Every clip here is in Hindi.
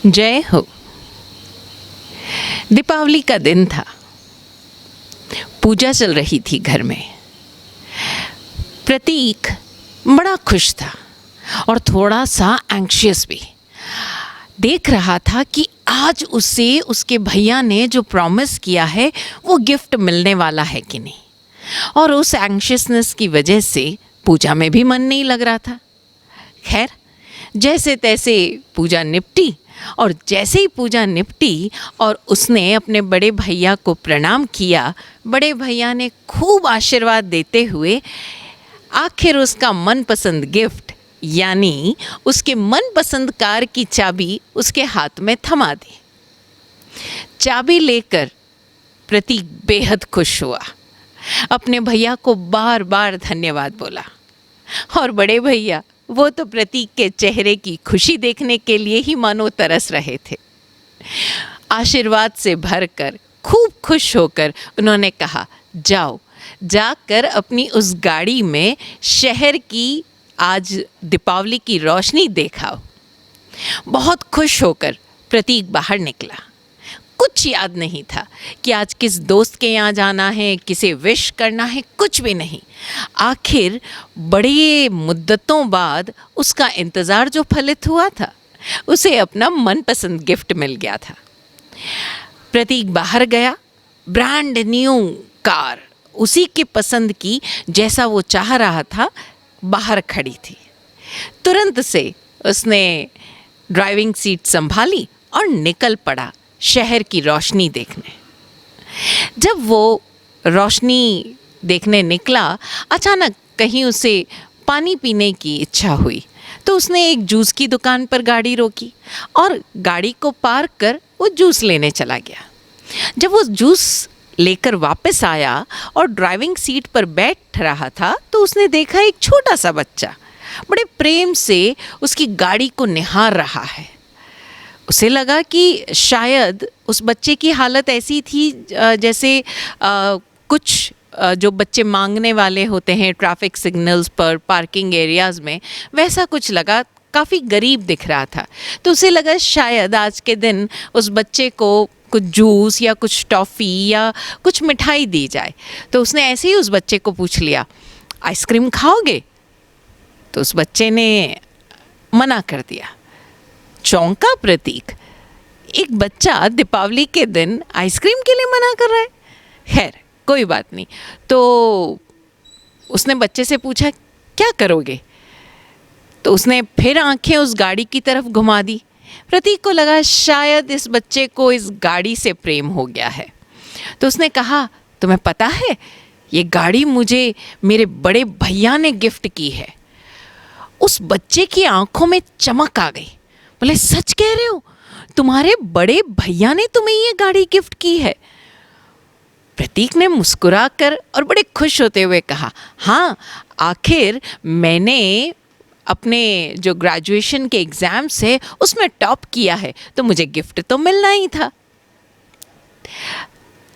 जय हो। दीपावली का दिन था। पूजा चल रही थी घर में। प्रतीक बड़ा खुश था और थोड़ा सा एंग्शियस भी। देख रहा था कि आज उसे उसके भैया ने जो प्रॉमिस किया है वो गिफ्ट मिलने वाला है कि नहीं। और उस एंग्शियसनेस की वजह से पूजा में भी मन नहीं लग रहा था। खैर, जैसे तैसे पूजा निपटी और जैसे ही पूजा निपटी और उसने अपने बड़े भैया को प्रणाम किया, बड़े भैया ने खूब आशीर्वाद देते हुए आखिर उसका मनपसंद गिफ्ट यानी उसके मनपसंद कार की चाबी उसके हाथ में थमा दी। चाबी लेकर प्रतीक बेहद खुश हुआ, अपने भैया को बार बार धन्यवाद बोला। और बड़े भैया वो तो प्रतीक के चेहरे की खुशी देखने के लिए ही मानो तरस रहे थे। आशीर्वाद से भरकर खूब खुश होकर उन्होंने कहा, जाओ जाकर अपनी उस गाड़ी में शहर की आज दीपावली की रोशनी देखाओ। बहुत खुश होकर प्रतीक बाहर निकला। कुछ याद नहीं था कि आज किस दोस्त के यहाँ जाना है, किसे विश करना है, कुछ भी नहीं। आखिर बड़ी मुद्दतों बाद उसका इंतज़ार जो फलित हुआ था, उसे अपना मनपसंद गिफ्ट मिल गया था। प्रतीक बाहर गया। ब्रांड न्यू कार उसी की पसंद की जैसा वो चाह रहा था बाहर खड़ी थी। तुरंत से उसने ड्राइविंग सीट संभाली और निकल पड़ा शहर की रोशनी देखने। जब वो रोशनी देखने निकला, अचानक कहीं उसे पानी पीने की इच्छा हुई, तो उसने एक जूस की दुकान पर गाड़ी रोकी और गाड़ी को पार्क कर वो जूस लेने चला गया। जब वो जूस लेकर वापस आया और ड्राइविंग सीट पर बैठ रहा था, तो उसने देखा एक छोटा सा बच्चा बड़े प्रेम से उसकी गाड़ी को निहार रहा है। उसे लगा कि शायद उस बच्चे की हालत ऐसी थी जैसे कुछ जो बच्चे मांगने वाले होते हैं ट्रैफिक सिग्नल्स पर, पार्किंग एरियाज़ में, वैसा कुछ लगा। काफ़ी गरीब दिख रहा था। तो उसे लगा शायद आज के दिन उस बच्चे को कुछ जूस या कुछ टॉफ़ी या कुछ मिठाई दी जाए। तो उसने ऐसे ही उस बच्चे को पूछ लिया, आइसक्रीम खाओगे? तो उस बच्चे ने मना कर दिया। चौंका प्रतीक, एक बच्चा दीपावली के दिन आइसक्रीम के लिए मना कर रहा है। खैर, कोई बात नहीं। तो उसने बच्चे से पूछा, क्या करोगे? तो उसने फिर आंखें उस गाड़ी की तरफ घुमा दी। प्रतीक को लगा शायद इस बच्चे को इस गाड़ी से प्रेम हो गया है। तो उसने कहा, तुम्हें पता है ये गाड़ी मुझे मेरे बड़े भैया ने गिफ्ट की है। उस बच्चे की आंखों में चमक आ गई। बोले, सच कह रहे हो? तुम्हारे बड़े भैया ने तुम्हें ये गाड़ी गिफ्ट की है? प्रतीक ने मुस्कुराकर और बड़े खुश होते हुए कहा, हाँ, आखिर मैंने अपने जो ग्रेजुएशन के एग्ज़ाम्स है उसमें टॉप किया है, तो मुझे गिफ्ट तो मिलना ही था।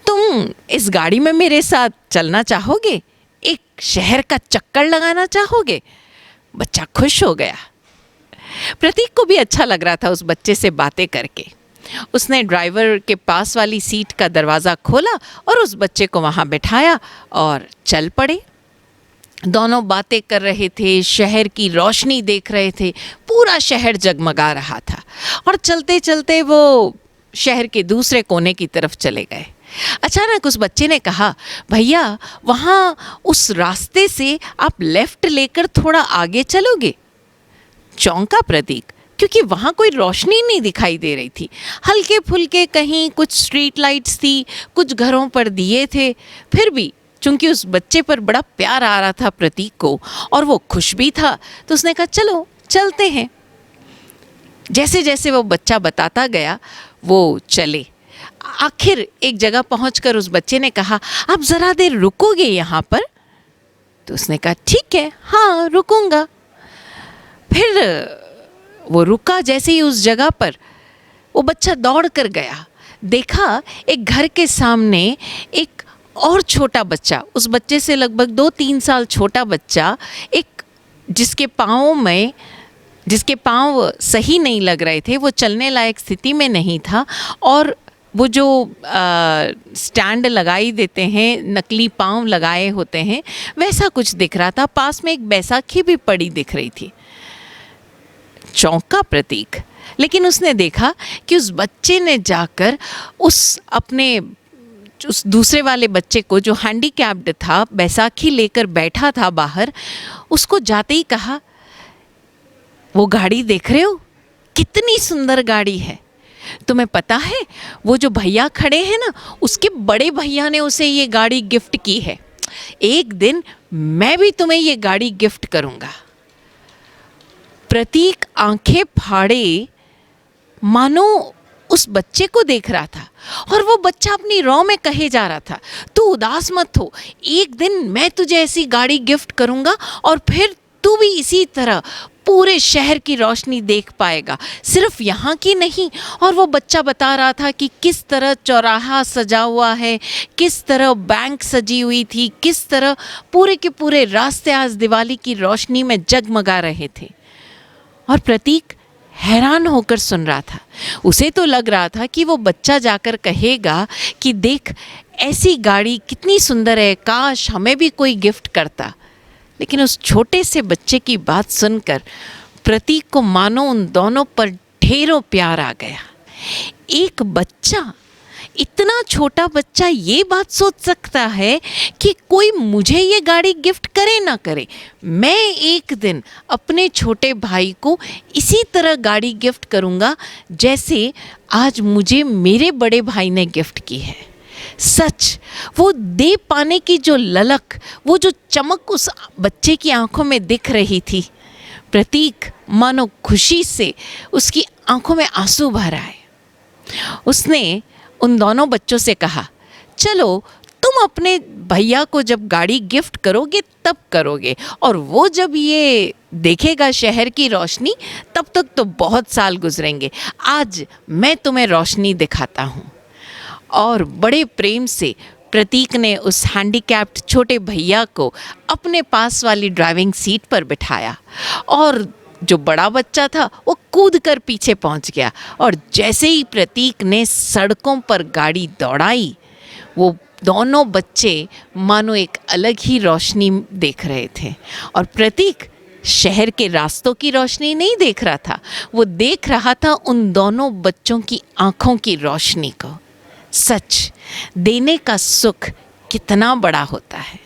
तुम इस गाड़ी में मेरे साथ चलना चाहोगे? एक शहर का चक्कर लगाना चाहोगे? बच्चा खुश हो गया। प्रतीक को भी अच्छा लग रहा था उस बच्चे से बातें करके। उसने ड्राइवर के पास वाली सीट का दरवाज़ा खोला और उस बच्चे को वहाँ बिठाया और चल पड़े। दोनों बातें कर रहे थे, शहर की रोशनी देख रहे थे। पूरा शहर जगमगा रहा था और चलते चलते वो शहर के दूसरे कोने की तरफ चले गए। अचानक उस बच्चे ने कहा, भैया, वहाँ उस रास्ते से आप लेफ़्ट लेकर थोड़ा आगे चलोगे? चौंका प्रतीक, क्योंकि वहाँ कोई रोशनी नहीं दिखाई दे रही थी। हल्के फुल्के कहीं कुछ स्ट्रीट लाइट्स थी, कुछ घरों पर दिए थे। फिर भी चूंकि उस बच्चे पर बड़ा प्यार आ रहा था प्रतीक को और वो खुश भी था, तो उसने कहा, चलो चलते हैं। जैसे जैसे वो बच्चा बताता गया वो चले। आखिर एक जगह पहुंचकर उस बच्चे ने कहा, आप ज़रा देर रुकोगे यहाँ पर? तो उसने कहा, ठीक है, हाँ रुकूंगा। फिर वो रुका। जैसे ही उस जगह पर वो बच्चा दौड़ कर गया, देखा एक घर के सामने एक और छोटा बच्चा, उस बच्चे से लगभग 2-3 साल छोटा बच्चा, एक जिसके पाँव में जिसके पाँव सही नहीं लग रहे थे, वो चलने लायक स्थिति में नहीं था, और वो जो स्टैंड लगाई देते हैं, नकली पाँव लगाए होते हैं, वैसा कुछ दिख रहा था। पास में एक बैसाखी भी पड़ी दिख रही थी। चौंका प्रतीक, लेकिन उसने देखा कि उस बच्चे ने जाकर उस दूसरे वाले बच्चे को, जो हैंडीकैप्ड था, बैसाखी लेकर बैठा था बाहर, उसको जाते ही कहा, वो गाड़ी देख रहे हो, कितनी सुंदर गाड़ी है। तुम्हें पता है वो जो भैया खड़े हैं ना, उसके बड़े भैया ने उसे ये गाड़ी गिफ्ट की है। एक दिन मैं भी तुम्हें ये गाड़ी गिफ्ट करूंगा। प्रतीक आंखें फाड़े मानो उस बच्चे को देख रहा था, और वो बच्चा अपनी रौ में कहे जा रहा था, तू उदास मत हो, एक दिन मैं तुझे ऐसी गाड़ी गिफ्ट करूंगा और फिर तू भी इसी तरह पूरे शहर की रोशनी देख पाएगा, सिर्फ यहाँ की नहीं। और वो बच्चा बता रहा था कि किस तरह चौराहा सजा हुआ है, किस तरह बैंक सजी हुई थी, किस तरह पूरे के पूरे रास्ते आज दिवाली की रोशनी में जगमगा रहे थे। और प्रतीक हैरान होकर सुन रहा था। उसे तो लग रहा था कि वो बच्चा जाकर कहेगा कि देख ऐसी गाड़ी कितनी सुंदर है, काश हमें भी कोई गिफ्ट करता। लेकिन उस छोटे से बच्चे की बात सुनकर प्रतीक को मानो उन दोनों पर ढेरों प्यार आ गया। एक बच्चा, इतना छोटा बच्चा ये बात सोच सकता है कि कोई मुझे ये गाड़ी गिफ्ट करे ना करे, मैं एक दिन अपने छोटे भाई को इसी तरह गाड़ी गिफ्ट करूँगा जैसे आज मुझे मेरे बड़े भाई ने गिफ्ट की है। सच, वो दे पाने की जो ललक, वो जो चमक उस बच्चे की आंखों में दिख रही थी, प्रतीक मानो खुशी से उसकी आंखों में आंसू भर आए। उसने उन दोनों बच्चों से कहा, चलो तुम अपने भैया को जब गाड़ी गिफ्ट करोगे तब करोगे, और वो जब ये देखेगा शहर की रोशनी, तब तक तो बहुत साल गुजरेंगे। आज मैं तुम्हें रोशनी दिखाता हूँ। और बड़े प्रेम से प्रतीक ने उस हैंडीकैप्ड छोटे भैया को अपने पास वाली ड्राइविंग सीट पर बिठाया, और जो बड़ा बच्चा था वो कूद कर पीछे पहुंच गया। और जैसे ही प्रतीक ने सड़कों पर गाड़ी दौड़ाई, वो दोनों बच्चे मानो एक अलग ही रोशनी देख रहे थे। और प्रतीक शहर के रास्तों की रोशनी नहीं देख रहा था, वो देख रहा था उन दोनों बच्चों की आंखों की रोशनी को। सच, देने का सुख कितना बड़ा होता है।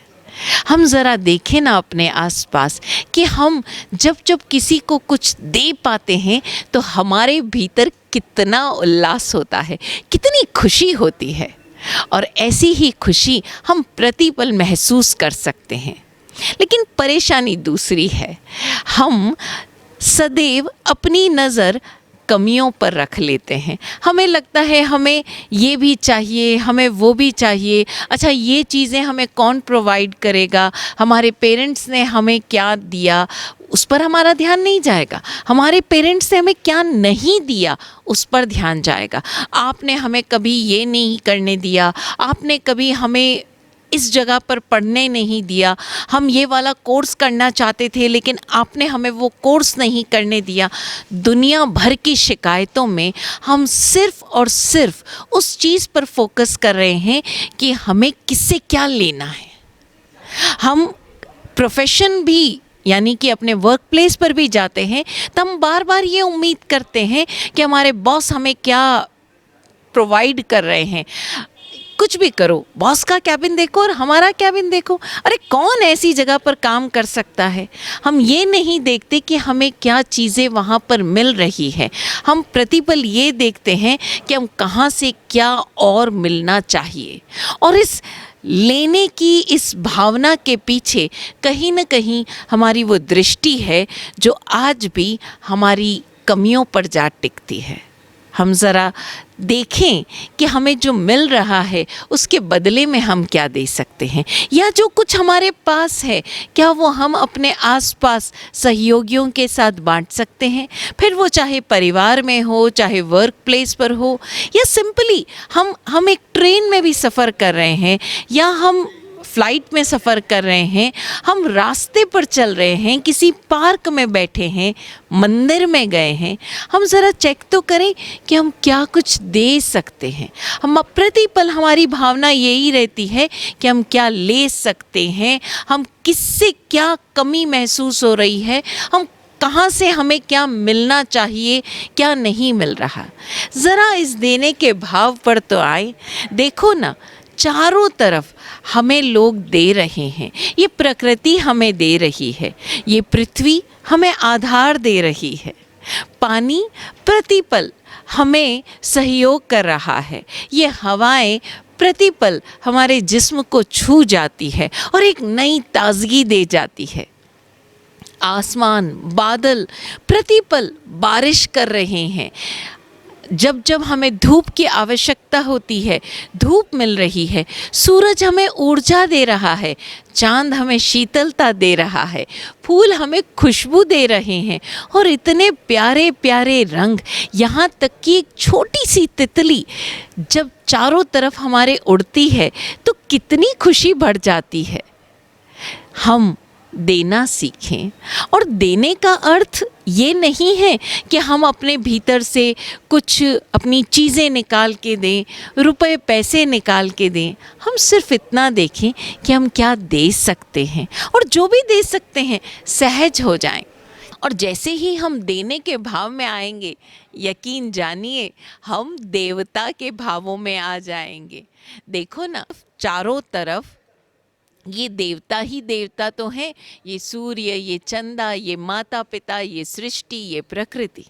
हम ज़रा देखें ना अपने आसपास कि हम जब जब किसी को कुछ दे पाते हैं तो हमारे भीतर कितना उल्लास होता है, कितनी खुशी होती है। और ऐसी ही खुशी हम प्रतिपल महसूस कर सकते हैं। लेकिन परेशानी दूसरी है, हम सदैव अपनी नज़र कमियों पर रख लेते हैं। हमें लगता है हमें ये भी चाहिए, हमें वो भी चाहिए। अच्छा, ये चीज़ें हमें कौन प्रोवाइड करेगा, हमारे पेरेंट्स ने हमें क्या दिया, उस पर हमारा ध्यान नहीं जाएगा। हमारे पेरेंट्स ने हमें क्या नहीं दिया, उस पर ध्यान जाएगा। आपने हमें कभी ये नहीं करने दिया, आपने कभी हमें इस जगह पर पढ़ने नहीं दिया, हम ये वाला कोर्स करना चाहते थे लेकिन आपने हमें वो कोर्स नहीं करने दिया। दुनिया भर की शिकायतों में हम सिर्फ़ और सिर्फ उस चीज़ पर फोकस कर रहे हैं कि हमें किससे क्या लेना है। हम प्रोफेशन भी, यानी कि अपने वर्क प्लेस पर भी जाते हैं तो हम बार बार ये उम्मीद करते हैं कि हमारे बॉस हमें क्या प्रोवाइड कर रहे हैं। कुछ भी करो, बॉस का कैबिन देखो और हमारा कैबिन देखो। अरे कौन ऐसी जगह पर काम कर सकता है। हम ये नहीं देखते कि हमें क्या चीज़ें वहाँ पर मिल रही है। हम प्रतिपल ये देखते हैं कि हम कहाँ से क्या और मिलना चाहिए। और इस लेने की इस भावना के पीछे कहीं ना कहीं हमारी वो दृष्टि है जो आज भी हमारी कमियों पर जा टिकती है। हम ज़रा देखें कि हमें जो मिल रहा है उसके बदले में हम क्या दे सकते हैं, या जो कुछ हमारे पास है क्या वो हम अपने आसपास सहयोगियों के साथ बांट सकते हैं। फिर वो चाहे परिवार में हो, चाहे वर्क प्लेस पर हो, या सिंपली हम एक ट्रेन में भी सफ़र कर रहे हैं, या हम फ्लाइट में सफ़र कर रहे हैं, हम रास्ते पर चल रहे हैं, किसी पार्क में बैठे हैं, मंदिर में गए हैं, हम ज़रा चेक तो करें कि हम क्या कुछ दे सकते हैं। हम प्रतिपल हमारी भावना यही रहती है कि हम क्या ले सकते हैं, हम किससे क्या कमी महसूस हो रही है, हम कहाँ से हमें क्या मिलना चाहिए, क्या नहीं मिल रहा। ज़रा इस देने के भाव पर तो आए। देखो ना, चारों तरफ हमें लोग दे रहे हैं, ये प्रकृति हमें दे रही है, ये पृथ्वी हमें आधार दे रही है, पानी प्रतिपल हमें सहयोग कर रहा है, ये हवाएं प्रतिपल हमारे जिस्म को छू जाती है और एक नई ताजगी दे जाती है। आसमान बादल प्रतिपल बारिश कर रहे हैं, जब जब हमें धूप की आवश्यकता होती है धूप मिल रही है, सूरज हमें ऊर्जा दे रहा है, चांद हमें शीतलता दे रहा है, फूल हमें खुशबू दे रहे हैं और इतने प्यारे प्यारे रंग, यहाँ तक कि एक छोटी सी तितली जब चारों तरफ हमारे उड़ती है तो कितनी खुशी बढ़ जाती है। हम देना सीखें, और देने का अर्थ ये नहीं है कि हम अपने भीतर से कुछ अपनी चीज़ें निकाल के दें, रुपए पैसे निकाल के दें। हम सिर्फ इतना देखें कि हम क्या दे सकते हैं, और जो भी दे सकते हैं सहज हो जाएं। और जैसे ही हम देने के भाव में आएंगे, यकीन जानिए हम देवता के भावों में आ जाएंगे। देखो ना, चारों तरफ ये देवता ही देवता तो हैं, ये सूर्य, ये चंदा, ये माता पिता, ये सृष्टि, ये प्रकृति।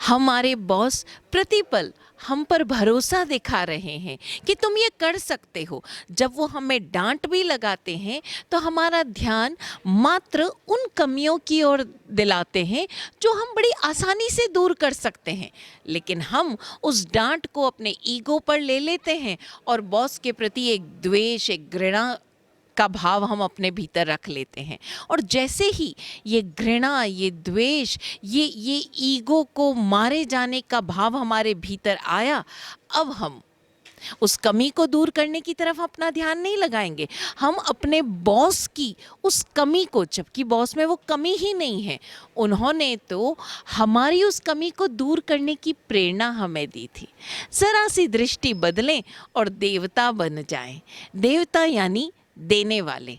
हमारे बॉस प्रतिपल हम पर भरोसा दिखा रहे हैं कि तुम ये कर सकते हो। जब वो हमें डांट भी लगाते हैं तो हमारा ध्यान मात्र उन कमियों की ओर दिलाते हैं जो हम बड़ी आसानी से दूर कर सकते हैं, लेकिन हम उस डांट को अपने ईगो पर ले लेते हैं और बॉस के प्रति एक द्वेष, एक घृणा का भाव हम अपने भीतर रख लेते हैं। और जैसे ही ये घृणा, ये द्वेष, ये ईगो को मारे जाने का भाव हमारे भीतर आया, अब हम उस कमी को दूर करने की तरफ अपना ध्यान नहीं लगाएंगे। हम अपने बॉस की उस कमी को, जबकि बॉस में वो कमी ही नहीं है, उन्होंने तो हमारी उस कमी को दूर करने की प्रेरणा हमें दी थी। ज़रा सी दृष्टि बदलें और देवता बन जाएं। देवता यानी देने वाले।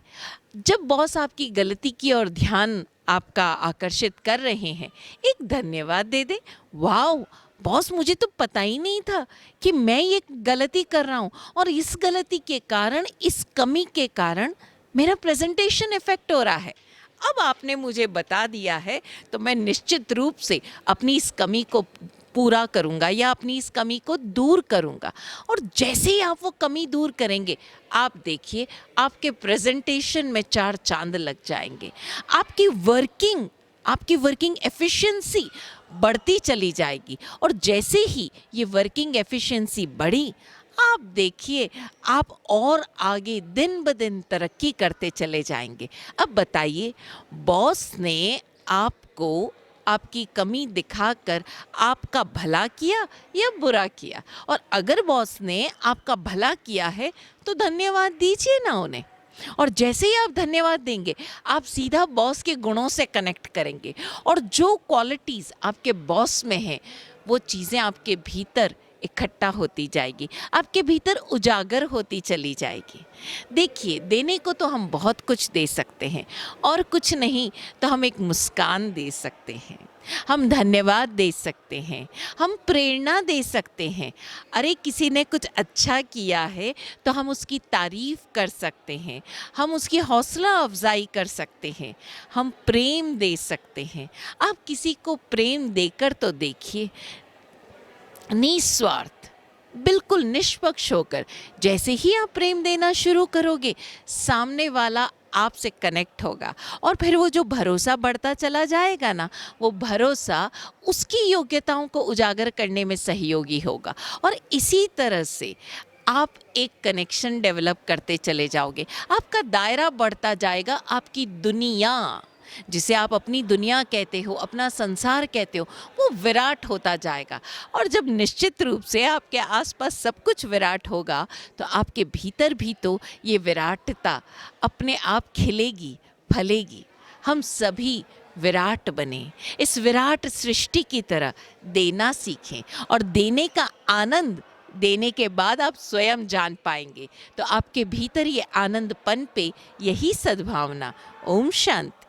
जब बॉस आपकी गलती की ओर ध्यान आपका आकर्षित कर रहे हैं, एक धन्यवाद दे दे। वाओ बॉस, मुझे तो पता ही नहीं था कि मैं ये गलती कर रहा हूँ, और इस गलती के कारण, इस कमी के कारण मेरा प्रेजेंटेशन इफेक्ट हो रहा है। अब आपने मुझे बता दिया है तो मैं निश्चित रूप से अपनी इस कमी को पूरा करूँगा या अपनी इस कमी को दूर करूँगा। और जैसे ही आप वो कमी दूर करेंगे, आप देखिए आपके प्रेजेंटेशन में 4 चांद लग जाएंगे। आपकी वर्किंग एफिशिएंसी बढ़ती चली जाएगी, और जैसे ही ये वर्किंग एफिशिएंसी बढ़ी, आप देखिए आप और आगे दिन ब दिन तरक्की करते चले जाएंगे। अब बताइए, बॉस ने आपको आपकी कमी दिखाकर आपका भला किया या बुरा किया? और अगर बॉस ने आपका भला किया है तो धन्यवाद दीजिए ना उन्हें। और जैसे ही आप धन्यवाद देंगे, आप सीधा बॉस के गुणों से कनेक्ट करेंगे, और जो क्वालिटीज़ आपके बॉस में हैं वो चीज़ें आपके भीतर इकट्ठा होती जाएगी, आपके भीतर उजागर होती चली जाएगी। देखिए, देने को तो हम बहुत कुछ दे सकते हैं, और कुछ नहीं तो हम एक मुस्कान दे सकते हैं, हम धन्यवाद दे सकते हैं, हम प्रेरणा दे सकते हैं। अरे किसी ने कुछ अच्छा किया है तो हम उसकी तारीफ़ कर सकते हैं, हम उसकी हौसला अफजाई कर सकते हैं, हम प्रेम दे सकते हैं। आप किसी को प्रेम देकर तो देखिए, निस्वार्थ, बिल्कुल निष्पक्ष होकर। जैसे ही आप प्रेम देना शुरू करोगे, सामने वाला आपसे कनेक्ट होगा, और फिर वो जो भरोसा बढ़ता चला जाएगा ना, वो भरोसा उसकी योग्यताओं को उजागर करने में सहयोगी होगा, और इसी तरह से आप एक कनेक्शन डेवलप करते चले जाओगे। आपका दायरा बढ़ता जाएगा, आपकी दुनिया जिसे आप अपनी दुनिया कहते हो, अपना संसार कहते हो, वो विराट होता जाएगा। और जब निश्चित रूप से आपके आसपास सब कुछ विराट होगा, तो आपके भीतर भी तो ये विराटता अपने आप खिलेगी, फलेगी। हम सभी विराट बने, इस विराट सृष्टि की तरह देना सीखें, और देने का आनंद देने के बाद आप स्वयं जान पाएंगे। तो आपके भीतर ये आनंद पन पे, यही सद्भावना। ओम शांति।